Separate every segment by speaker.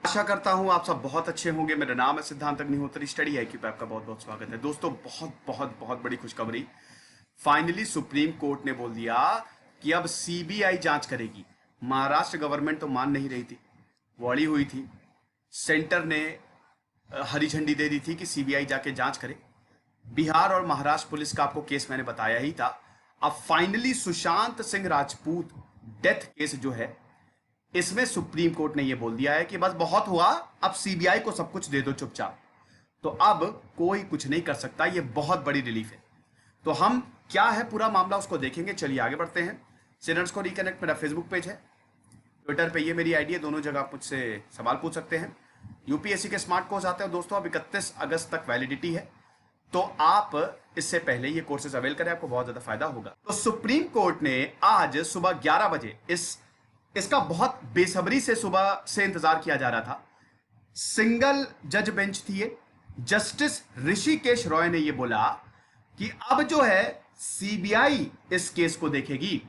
Speaker 1: आशा करता हूं आप सब बहुत अच्छे होंगे। मेरा नाम है सिद्धांत अग्निहोत्री, स्टडी आईक्यू पे आपका बहुत बहुत स्वागत है। दोस्तों, बहुत बहुत बहुत बड़ी खुशखबरी। फाइनली सुप्रीम कोर्ट ने बोल दिया कि अब सीबीआई जांच करेगी। महाराष्ट्र गवर्नमेंट तो मान नहीं रही थी, वो अड़ी हुई थी। सेंटर ने हरी झंडी दे दी थी कि सीबीआई जाके जांच करे। बिहार और महाराष्ट्र पुलिस का आपको केस मैंने बताया ही था। अब finally Sushant Singh Rajput death case जो है, इसमें सुप्रीम कोर्ट ने यह बोल दिया है कि बस बहुत हुआ, अब सीबीआई को सब कुछ दे दो चुपचाप। तो अब कोई कुछ नहीं कर सकता। यह बहुत बड़ी रिलीफ है। तो हम क्या है पूरा मामला उसको देखेंगे। चलिए आगे बढ़ते हैं। सिनर्स को रिकनेक्ट मेरा फेसबुक पेज है, ट्विटर पे ये मेरी आईडी है, दोनों जगह आप मुझसे सवाल पूछ सकते हैं। यूपीएससी के स्मार्ट कोर्स आते हैं दोस्तों, अब 31 अगस्त तक वैलिडिटी है, तो आप इससे पहले ये कोर्सेज अवेल करें, आपको बहुत ज्यादा फायदा होगा। तो सुप्रीम कोर्ट ने आज सुबह 11 बजे इसका बहुत बेसब्री से सुबह से इंतजार किया जा रहा था। सिंगल जज बेंच थी ये। जस्टिस ऋषिकेश रॉय ने ये बोला कि अब जो है सीबीआई इस केस को देखेगी।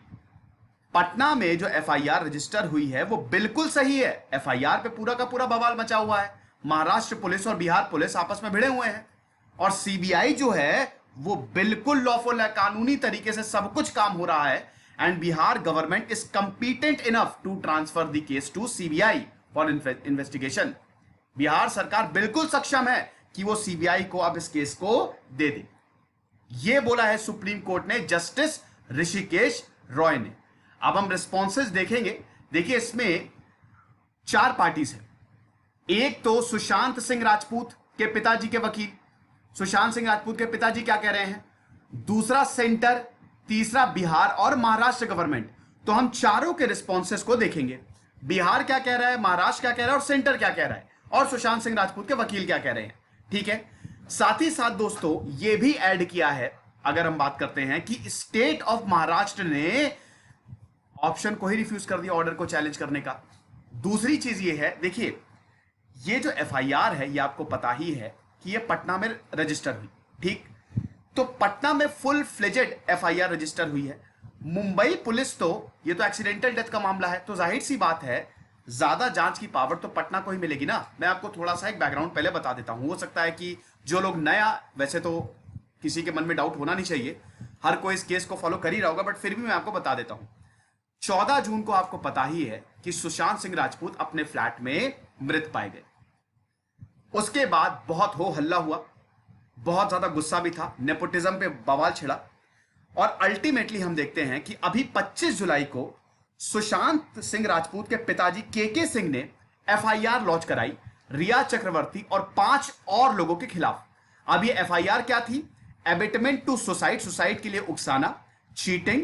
Speaker 1: पटना में जो एफआईआर रजिस्टर हुई है वो बिल्कुल सही है। एफआईआर पे पूरा का पूरा बवाल मचा हुआ है। महाराष्ट्र पुलिस और बिहार पुलिस आपस में भिड़े हुए हैं, और सीबीआई जो है वो बिल्कुल लॉफुल है, कानूनी तरीके से सब कुछ काम हो रहा है। And Bihar government is competent enough to transfer the case to CBI for investigation. Bihar सरकार बिल्कुल सक्षम है कि वो सीबीआई को अब इस केस को दे दे। ये बोला है सुप्रीम कोर्ट ने जस्टिस ऋषिकेश रॉय ने। अब हम रिस्पॉन्सेज देखेंगे। देखिए, इसमें 4 पार्टीज हैं। एक तो सुशांत सिंह राजपूत के पिताजी के वकील, सुशांत सिंह राजपूत के पिताजी क्या कह रहे हैं। दूसरा सेंटर, तीसरा बिहार और महाराष्ट्र गवर्नमेंट। तो हम चारों के रिस्पॉन्सेस को देखेंगे। बिहार क्या कह रहा है, महाराष्ट्र क्या कह रहा है और सेंटर क्या कह रहा है, और सुशांत सिंह राजपूत के वकील क्या कह रहे हैं। ठीक है। साथ ही साथ दोस्तों यह भी ऐड किया है, अगर हम बात करते हैं कि स्टेट ऑफ महाराष्ट्र ने ऑप्शन को ही रिफ्यूज कर दिया ऑर्डर को चैलेंज करने का। दूसरी चीज ये है, देखिए ये जो एफआईआर है ये आपको पता ही है कि ये पटना में रजिस्टर हुई। ठीक, तो पटना में फुल फ्लेजेड एफआईआर रजिस्टर हुई है। मुंबई पुलिस तो ये तो एक्सीडेंटल डेथ का मामला है, तो जाहिर सी बात है ज्यादा जांच की पावर तो पटना को ही मिलेगी ना। मैं आपको थोड़ा सा एक बैकग्राउंड पहले बता देता हूं। हो सकता है कि जो लोग नया, वैसे तो किसी के मन में डाउट होना नहीं चाहिए, हर कोई इस केस को फॉलो कर ही रहा होगा, बट फिर भी मैं आपको बता देता हूं। 14 जून को आपको पता ही है कि सुशांत सिंह राजपूत अपने फ्लैट में मृत पाए गए। उसके बाद बहुत हो हल्ला हुआ, बहुत ज्यादा गुस्सा भी था, नेपोटिज्म पे बवाल छिड़ा, और अल्टीमेटली हम देखते हैं कि अभी 25 जुलाई को सुशांत सिंह राजपूत के पिताजी के सिंह ने एफआईआर लॉन्च कराई रिया चक्रवर्ती और 5 और लोगों के खिलाफ। अब ये एफआईआर क्या थी? एबिटमेंट टू सुसाइड, सुसाइड के लिए उकसाना, cheating,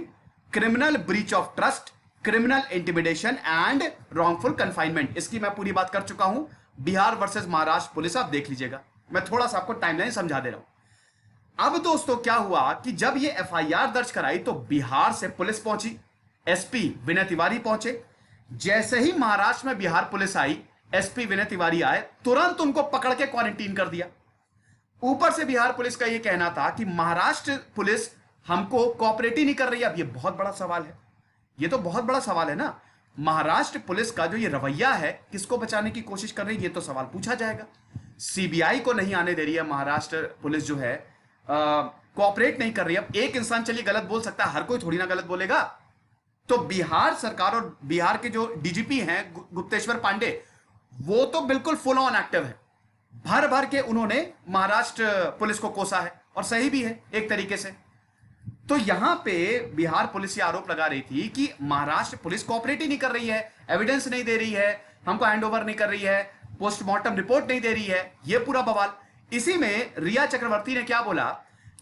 Speaker 1: criminal breach of trust, criminal intimidation and wrongful confinement. इसकी मैं पूरी बात कर चुका हूं, बिहार वर्सेस महाराष्ट्र पुलिस, आप देख लीजिएगा। मैं थोड़ा सा आपको टाइमलाइन समझा दे रहा हूं। अब दोस्तों क्या हुआ कि जब ये एफआईआर दर्ज कराई तो बिहार से पुलिस पहुंची, एसपी विनय तिवारी पहुंचे। जैसे ही महाराष्ट्र में बिहार पुलिस आई, एसपी विनय तिवारी आए, तुरंत उनको पकड़ के क्वारंटीन कर दिया। ऊपर से बिहार पुलिस का यह कहना था कि महाराष्ट्र पुलिस हमको कोऑपरेट ही नहीं कर रही है। अब ये बहुत बड़ा सवाल है, ये तो बहुत बड़ा सवाल है ना। महाराष्ट्र पुलिस का जो ये रवैया है, किसको बचाने की कोशिश कर रही है, ये तो सवाल पूछा जाएगा। सीबीआई को नहीं आने दे रही है महाराष्ट्र पुलिस, जो है कोऑपरेट नहीं कर रही है। अब एक इंसान चलिए गलत बोल सकता है, हर कोई थोड़ी ना गलत बोलेगा। तो बिहार सरकार और बिहार के जो डीजीपी हैं गुप्तेश्वर पांडे, वो तो बिल्कुल फुल ऑन एक्टिव है। भर भर के उन्होंने महाराष्ट्र पुलिस को कोसा है, और सही भी है एक तरीके से। तो यहां पे बिहार पुलिस ये आरोप लगा रही थी कि महाराष्ट्र पुलिस कोऑपरेट ही नहीं कर रही है, एविडेंस नहीं दे रही है, हमको हैंडओवर नहीं कर रही है, पोस्टमार्टम रिपोर्ट नहीं दे रही है, ये पूरा बवाल। इसी में रिया चक्रवर्ती ने क्या बोला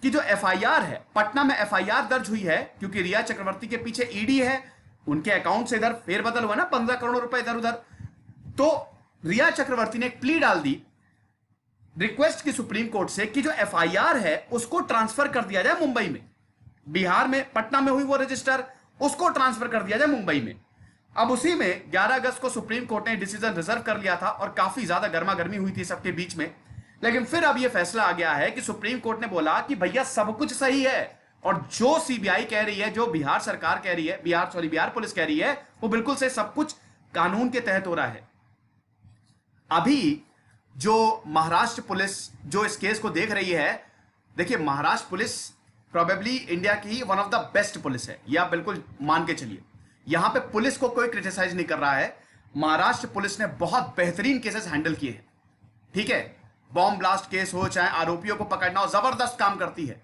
Speaker 1: कि जो एफआईआर है, पटना में एफआईआर दर्ज हुई है क्योंकि रिया चक्रवर्ती के पीछे ईडी है, उनके अकाउंट से इधर फेरबदल हुआ ना, 15 करोड़ रुपए इधर उधर। तो रिया चक्रवर्ती ने एक प्ली डाल दी रिक्वेस्ट की सुप्रीम कोर्ट से कि जो एफआईआर है उसको ट्रांसफर कर दिया जाए मुंबई में। बिहार में, पटना में हुई वो रजिस्टर, उसको ट्रांसफर कर दिया जाए मुंबई में। अब उसी में 11 अगस्त को सुप्रीम कोर्ट ने डिसीजन रिजर्व कर लिया था, और काफी ज्यादा गर्मा गर्मी हुई थी सबके बीच में। लेकिन फिर अब यह फैसला आ गया है कि सुप्रीम कोर्ट ने बोला कि भैया सब कुछ सही है, और जो सीबीआई कह रही है, जो बिहार सरकार कह रही है, बिहार पुलिस कह रही है, वो बिल्कुल से सब कुछ कानून के तहत हो रहा है। अभी जो महाराष्ट्र पुलिस जो इस केस को देख रही है, देखिए महाराष्ट्र पुलिस प्रोबेबली इंडिया की one of the best police है, यह आप बिल्कुल मान के चलिए। यहां पे पुलिस को कोई क्रिटिसाइज नहीं कर रहा है। महाराष्ट्र पुलिस ने बहुत बेहतरीन केसेस हैंडल किए हैं, ठीक है। बॉम्ब ब्लास्ट केस हो, चाहे आरोपियों को पकड़ना हो, जबरदस्त काम करती है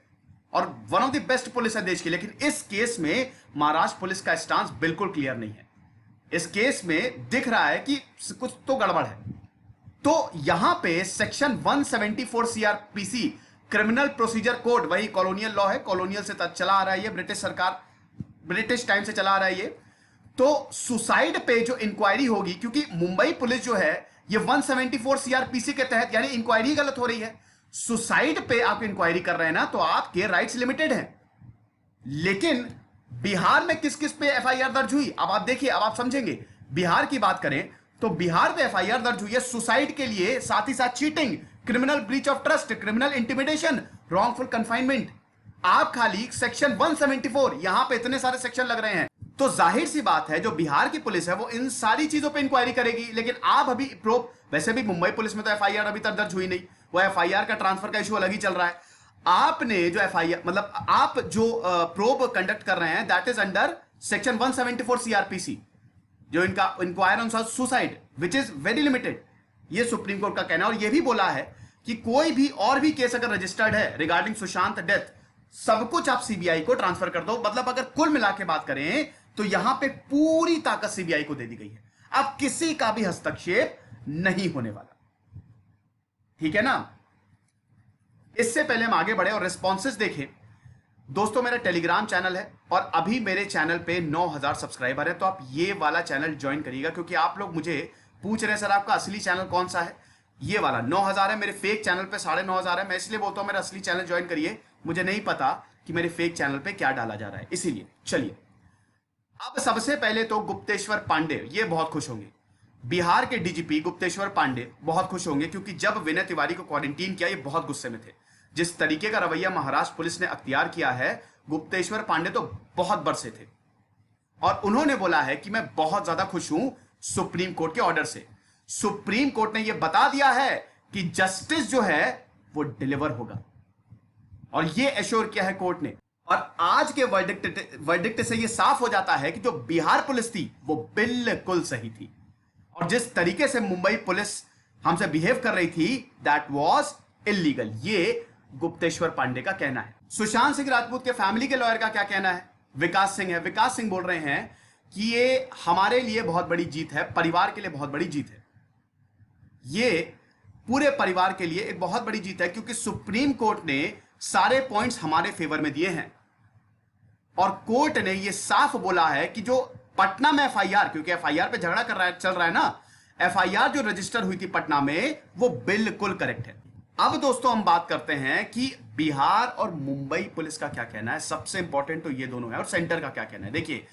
Speaker 1: और one of the best police है देश की। लेकिन इस केस में महाराष्ट्र पुलिस का स्टांस बिल्कुल क्लियर नहीं है। इस केस में दिख रहा है कि कुछ तो गड़बड़ है। तो यहां पे section 174 CrPC criminal procedure code, वही कॉलोनियल लॉ है, कॉलोनियल से चला आ रहा है ये, ब्रिटिश सरकार, ब्रिटिश टाइम से चला आ रहा है ये। तो सुसाइड पे जो इंक्वायरी होगी, क्योंकि मुंबई पुलिस जो है ये 174 सीआरपीसी के तहत, यानी इंक्वायरी गलत हो रही है। सुसाइड पे आप इंक्वायरी कर रहे हैं ना, तो आपके राइट्स लिमिटेड हैं। लेकिन बिहार में किस किस पे एफआईआर दर्ज हुई, अब आप देखिए, अब आप समझेंगे। बिहार की बात करें तो बिहार पे एफआईआर दर्ज हुई है सुसाइड के लिए, साथ ही साथ cheating, criminal breach of trust, criminal intimidation, wrongful confinement. आप खाली सेक्शन 174, यहां पे इतने सारे सेक्शन लग रहे हैं। तो जाहिर सी बात है जो बिहार की पुलिस है वो इन सारी चीजों पे इंक्वायरी करेगी। लेकिन आप अभी प्रोब, वैसे भी मुंबई पुलिस में तो एफआईआर अभी तक दर्ज हुई नहीं, वो एफआईआर का ट्रांसफर का इशू अलग ही चल रहा है। आपने जो एफआईआर, मतलब आप जो प्रोब कंडक्ट कर रहे हैं, that is under section 174 CrPC, जो इनका enquire on suicide, which is very limited. ये सुप्रीम कोर्ट का कहना है। और ये भी बोला है कि कोई भी और भी केस अगर रजिस्टर्ड है रिगार्डिंग सुशांत डेथ, सब कुछ आप सीबीआई को ट्रांसफर कर दो। मतलब अगर कुल मिला के बात करें तो यहां पे पूरी ताकत सीबीआई को दे दी गई है। अब किसी का भी हस्तक्षेप नहीं होने वाला, ठीक है ना। इससे पहले हम आगे बढ़े और रिस्पॉन्सेस देखें, दोस्तों मेरा टेलीग्राम चैनल है और अभी मेरे चैनल पे 9000 सब्सक्राइबर है। तो आप ये वाला चैनल ज्वाइन करिएगा, क्योंकि आप लोग मुझे पूछ रहे हैं सर आपका असली चैनल कौन सा है। ये वाला 9000 है, मेरे फेक चैनल पे 9500 है। मैं इसलिए बोलता हूं मेरा असली चैनल ज्वाइन करिए, मुझे नहीं पता कि मेरे फेक चैनल पे क्या डाला जा रहा है, इसीलिए। चलिए, अब सबसे पहले तो गुप्तेश्वर पांडे, ये बहुत खुश होंगे। बिहार के डीजीपी गुप्तेश्वर पांडे बहुत खुश होंगे, क्योंकि जब विनय तिवारी को क्वारंटीन किया ये बहुत गुस्से में थे। जिस तरीके का रवैया महाराष्ट्र पुलिस ने अख्तियार किया है, गुप्तेश्वर पांडे तो बहुत बरसे थे और उन्होंने बोला है कि मैं बहुत ज्यादा खुश हूं सुप्रीम कोर्ट के ऑर्डर से। सुप्रीम कोर्ट ने यह बता दिया है कि जस्टिस जो है वो डिलीवर होगा, और ये एश्योर किया है कोर्ट ने। और आज के वर्डिक्ट से यह साफ हो जाता है कि जो बिहार पुलिस थी वो बिल्कुल सही थी, और जिस तरीके से मुंबई पुलिस हमसे बिहेव कर रही थी दैट वाज इलीगल। ये गुप्तेश्वर पांडे का कहना है। सुशांत सिंह राजपूत के फैमिली के लॉयर का क्या कहना है? विकास सिंह है। विकास सिंह बोल रहे हैं कि ये हमारे लिए बहुत बड़ी जीत है, परिवार के लिए बहुत बड़ी जीत है। ये पूरे परिवार के लिए एक बहुत बड़ी जीत है, क्योंकि सुप्रीम कोर्ट ने सारे पॉइंट्स हमारे फेवर में दिए हैं और कोर्ट ने यह साफ बोला है कि जो पटना में एफआईआर, क्योंकि एफआईआर पे झगड़ा चल रहा है ना, एफआईआर जो रजिस्टर हुई थी पटना में वो बिल्कुल करेक्ट है। अब दोस्तों हम बात करते हैं कि बिहार और मुंबई पुलिस का क्या कहना है। सबसे इंपॉर्टेंट तो ये दोनों है, और सेंटर का क्या कहना है। देखिए,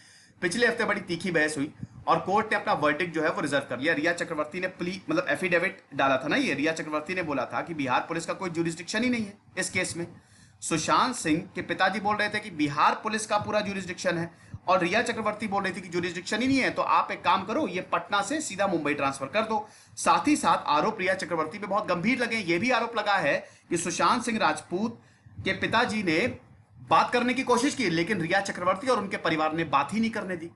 Speaker 1: पिछले हफ्ते बड़ी तीखी बहस हुई और कोर्ट ने अपना वर्डिक्ट जो है वो रिजर्व कर लिया। रिया चक्रवर्ती ने मतलब एफिडेविट डाला था ना, ये रिया चक्रवर्ती ने बोला था कि बिहार पुलिस का कोई ज्यूरिसडिक्शन ही नहीं है इस केस में। सुशांत सिंह के पिताजी बोल रहे थे कि बिहार पुलिस का पूरा ज्यूरिसडिक्शन है, और रिया चक्रवर्ती बोल रही थी कि ज्यूरिसडिक्शन ही नहीं है, तो आप एक काम करो, ये पटना से सीधा मुंबई ट्रांसफर कर दो। साथ ही साथ आरोप रिया चक्रवर्ती पे बहुत गंभीर लगे। ये भी आरोप लगा है कि सुशांत सिंह राजपूत के पिताजी ने बात करने की कोशिश की, लेकिन रिया चक्रवर्ती और उनके परिवार ने बात ही नहीं करने दी।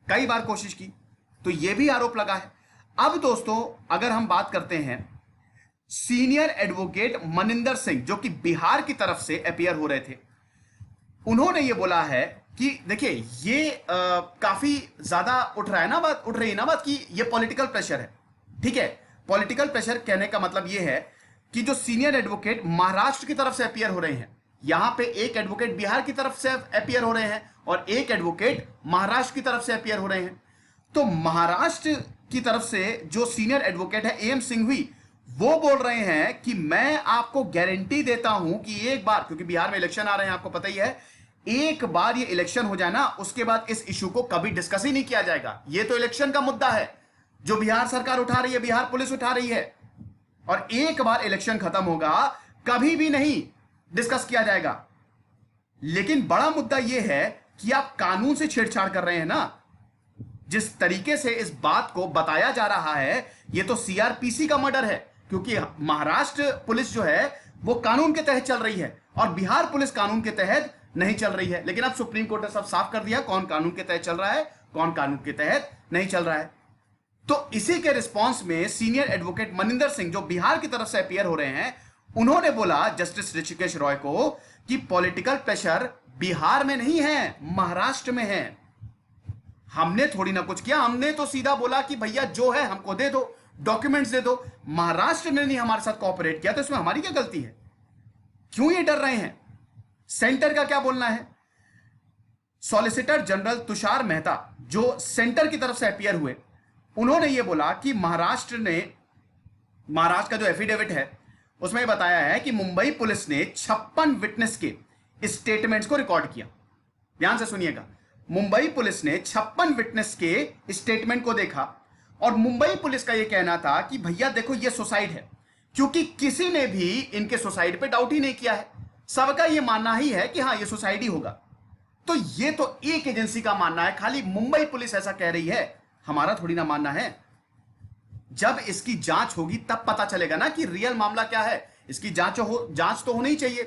Speaker 1: कई बार कोशिश की, तो यह भी आरोप लगा है। अब दोस्तों अगर हम बात करते हैं सीनियर एडवोकेट मनिंदर सिंह, जो कि बिहार की तरफ से अपीयर हो रहे थे, उन्होंने यह बोला है कि देखिए ये काफी ज्यादा उठ रही है ना बात कि ये पॉलिटिकल प्रेशर है। ठीक है, पॉलिटिकल प्रेशर कहने का मतलब ये है कि जो सीनियर एडवोकेट महाराष्ट्र की तरफ से अपीयर हो रहे हैं, यहां पे एक एडवोकेट बिहार की तरफ से अपीयर हो रहे हैं और एक एडवोकेट महाराष्ट्र की तरफ से अपीयर हो रहे हैं। तो महाराष्ट्र की तरफ से जो सीनियर एडवोकेट है एम सिंघवी, वो बोल रहे हैं कि मैं आपको गारंटी देता हूं कि एक बार, क्योंकि बिहार में इलेक्शन आ रहे हैं आपको पता ही है, एक बार ये इलेक्शन हो जाए ना, उसके बाद इस इशू को कभी डिस्कस ही नहीं किया जाएगा। ये तो इलेक्शन का मुद्दा है जो बिहार सरकार उठा रही है, बिहार पुलिस उठा रही है, और एक बार इलेक्शन खत्म होगा कभी भी नहीं डिस्कस किया जाएगा। लेकिन बड़ा मुद्दा यह है कि आप कानून से छेड़छाड़ कर रहे हैं ना। जिस तरीके से इस बात को बताया जा रहा है, यह तो सीआरपीसी का मर्डर है, क्योंकि महाराष्ट्र पुलिस जो है वो कानून के तहत चल रही है और बिहार पुलिस कानून के तहत नहीं चल रही है। लेकिन अब सुप्रीम कोर्ट ने सब साफ कर दिया कौन कानून के तहत चल रहा है, कौन कानून के तहत नहीं चल रहा है। तो इसी के रिस्पॉन्स में सीनियर एडवोकेट मनिंदर सिंह, जो बिहार की तरफ से अपीयर हो रहे हैं, उन्होंने बोला जस्टिस ऋषिकेश रॉय को कि पॉलिटिकल प्रेशर बिहार में नहीं है, महाराष्ट्र में है। हमने थोड़ी ना कुछ किया, हमने तो सीधा बोला कि भैया जो है हमको दे दो, डॉक्यूमेंट्स दे दो। महाराष्ट्र ने नहीं हमारे साथ कोऑपरेट किया, तो इसमें हमारी क्या गलती है? क्यों ये डर रहे हैं? सेंटर का क्या बोलना है? सॉलिसिटर जनरल तुषार मेहता, जो सेंटर की तरफ से अपीयर हुए, उन्होंने ये बोला कि महाराष्ट्र का जो एफिडेविट है उसमें बताया है कि मुंबई पुलिस ने 56 विटनेस के स्टेटमेंट्स को रिकॉर्ड किया। ध्यान से सुनिएगा, मुंबई पुलिस ने 56 विटनेस के स्टेटमेंट को देखा और मुंबई पुलिस का यह कहना था कि भैया देखो ये सुसाइड है, क्योंकि किसी ने भी इनके सुसाइड पे डाउट ही नहीं किया है। सबका यह मानना ही है कि हाँ ये सुसाइड ही होगा। तो ये तो एक एजेंसी का मानना है, खाली मुंबई पुलिस ऐसा कह रही है, हमारा थोड़ी ना मानना है। जब इसकी जांच होगी तब पता चलेगा ना कि रियल मामला क्या है। इसकी जांच तो होनी चाहिए।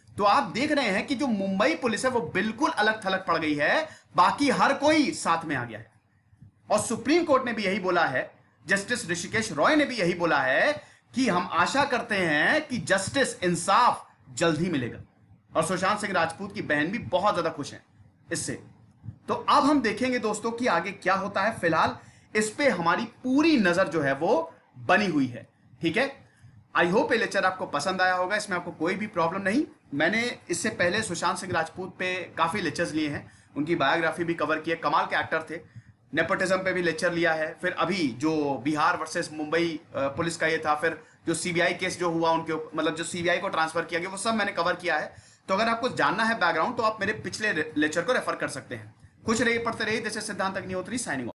Speaker 1: तो आप देख रहे हैं कि जो मुंबई पुलिस है वो बिल्कुल अलग थलग पड़ गई है, बाकी हर कोई साथ में आ गया है। और सुप्रीम कोर्ट ने भी यही बोला है, जस्टिस ऋषिकेश रॉय ने भी यही बोला है कि हम आशा करते हैं कि जस्टिस, इंसाफ जल्द ही मिलेगा। और सुशांत सिंह राजपूत की बहन भी बहुत ज्यादा खुश है इससे। तो अब हम देखेंगे दोस्तों कि आगे क्या होता है। फिलहाल इस पे हमारी पूरी नजर जो है वो बनी हुई है। ठीक है, आई होप ये लेक्चर आपको पसंद आया होगा, इसमें आपको कोई भी प्रॉब्लम नहीं। मैंने इससे पहले सुशांत सिंह राजपूत पे काफी लेक्चर्स लिए हैं, उनकी बायोग्राफी भी कवर की है, कमाल के एक्टर थे। नेपोटिज्म पे भी लेक्चर लिया है। फिर अभी जो बिहार वर्सेस मुंबई पुलिस का ये था, फिर जो सीबीआई केस जो हुआ उनके, मतलब जो सीबीआई को ट्रांसफर किया गया, वो सब मैंने कवर किया है। तो अगर आपको जानना है बैकग्राउंड तो आप मेरे पिछले लेक्चर को रेफर कर सकते हैं। खुश रहिए, पढ़ते रहिए। दिस इज सिद्धांत अग्निहोत्री साइनिंग ऑफ।